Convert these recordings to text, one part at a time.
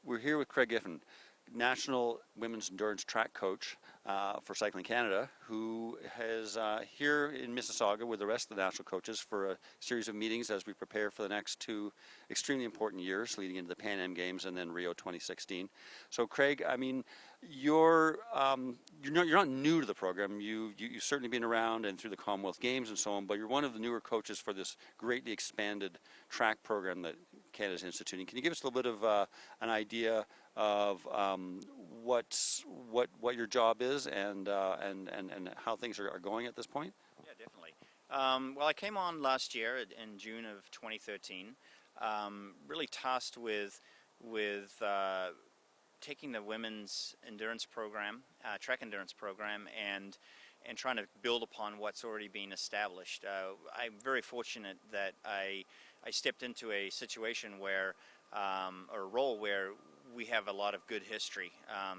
we're here with Craig Griffin, National Women's Endurance Track Coach for Cycling Canada, who is here in Mississauga with the rest of the national coaches for a series of meetings as we prepare for the next two extremely important years leading into the Pan Am Games and then Rio 2016. So, Craig, I mean, you're not new to the program. You've certainly been around and through the Commonwealth Games and so on, but you're one of the newer coaches for this greatly expanded track program that Canada's instituting. Can you give us a little bit of an idea of what your job is and how things are going at this point? Yeah, definitely. Well, I came on last year in June of 2013, really tasked with taking the women's endurance program, track endurance program, and trying to build upon what's already been established. I'm very fortunate that I stepped into a situation where, or a role where we have a lot of good history,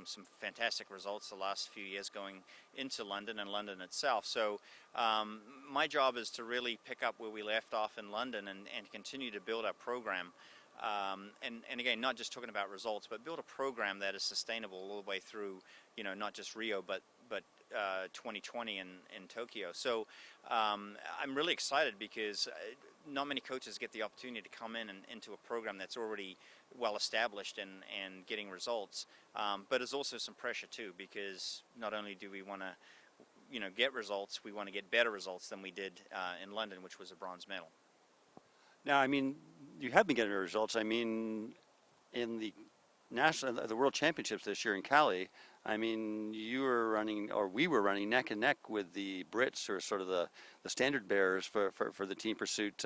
some fantastic results the last few years going into London and London itself. So my job is to really pick up where we left off in London and continue to build our program. And again, not just talking about results, but build a program that is sustainable all the way through, not just Rio, but 2020 in Tokyo. So I'm really excited because not many coaches get the opportunity to come in and into a program that's already well established and getting results. But there's also some pressure too, because not only do we want to get results, we want to get better results than we did in London, which was a bronze medal. Now, I mean, you have been getting results. I mean, in the World Championships this year in Cali, I mean, we were running neck and neck with the Brits, or sort of the standard bearers for the team pursuit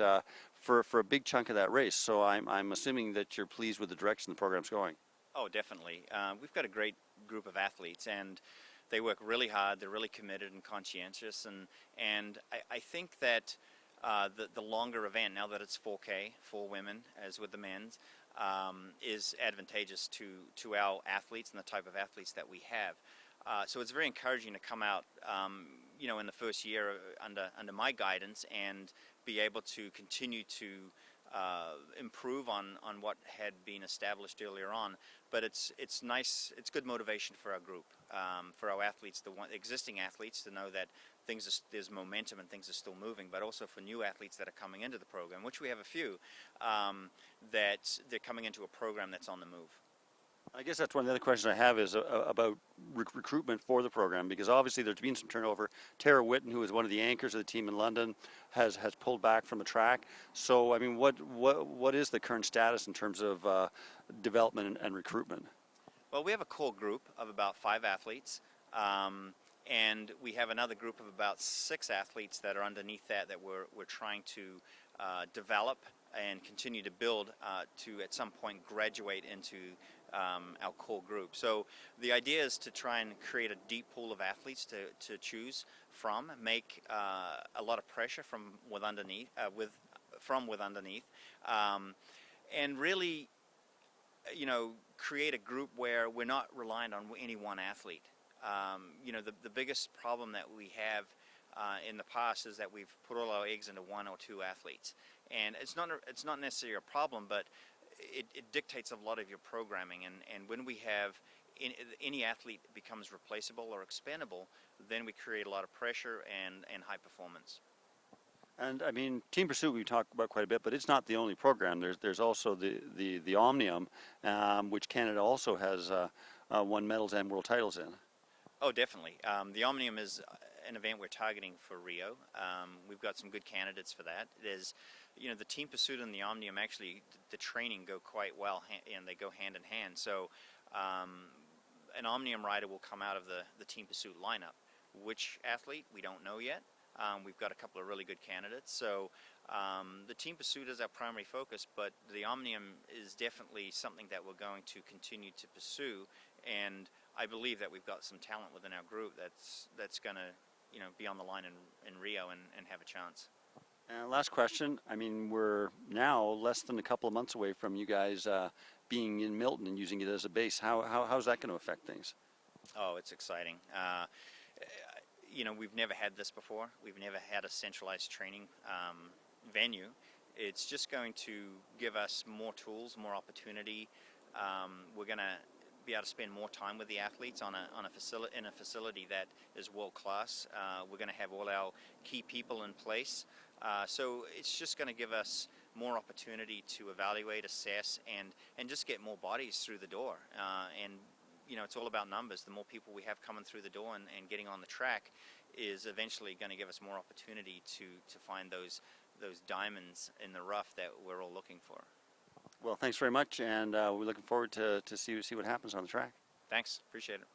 for a big chunk of that race. So I'm assuming that you're pleased with the direction the program's going. Oh, definitely. We've got a great group of athletes, and they work really hard. They're really committed and conscientious, and I think that the longer event, now that it's 4K for women as with the men's, is advantageous to our athletes and the type of athletes that we have. So it's very encouraging to come out, in the first year under my guidance and be able to continue to improve on what had been established earlier on. But it's nice, it's good motivation for our group, for our athletes, the existing athletes, to know that there's momentum and things are still moving, but also for new athletes that are coming into the program, which we have a few, that they're coming into a program that's on the move. I guess that's one of the other questions I have is about recruitment for the program, because obviously there's been some turnover. Tara Whitten, who is one of the anchors of the team in London, has pulled back from the track. So, I mean, what is the current status in terms of development and recruitment? Well, we have a core group of about 5 athletes, and we have another group of about 6 athletes that are underneath that we're trying to develop and continue to build to at some point graduate into our core group. So the idea is to try and create a deep pool of athletes to choose from, make a lot of pressure from with underneath, and really, create a group where we're not reliant on any one athlete. The biggest problem that we have in the past is that we've put all our eggs into 1 or 2 athletes, and it's not necessarily a problem, but it dictates a lot of your programming, and when we have any athlete becomes replaceable or expendable, then we create a lot of pressure and high performance. And I mean, Team Pursuit we talked about quite a bit, but it's not the only program. There's also the Omnium, which Canada also has won medals and world titles in. Oh, definitely. The Omnium is an event we're targeting for Rio. We've got some good candidates for that. There's, the Team Pursuit and the Omnium, actually, the training go quite well, and they go hand in hand. So an Omnium rider will come out of the Team Pursuit lineup. Which athlete, we don't know yet. We've got a couple of really good candidates. So the Team Pursuit is our primary focus, but the Omnium is definitely something that we're going to continue to pursue, and I believe that we've got some talent within our group that's going to be on the line in Rio and have a chance. Last question. I mean, we're now less than a couple of months away from you guys being in Milton and using it as a base. How's that going to affect things? Oh, it's exciting. We've never had this before. We've never had a centralized training venue. It's just going to give us more tools, more opportunity, We're going to be able to spend more time with the athletes in a facility that is world class. We're going to have all our key people in place. So it's just going to give us more opportunity to evaluate, assess, and just get more bodies through the door. And it's all about numbers. The more people we have coming through the door and getting on the track is eventually going to give us more opportunity to find those diamonds in the rough that we're all looking for. Well, thanks very much, and we're looking forward to see what happens on the track. Thanks. Appreciate it.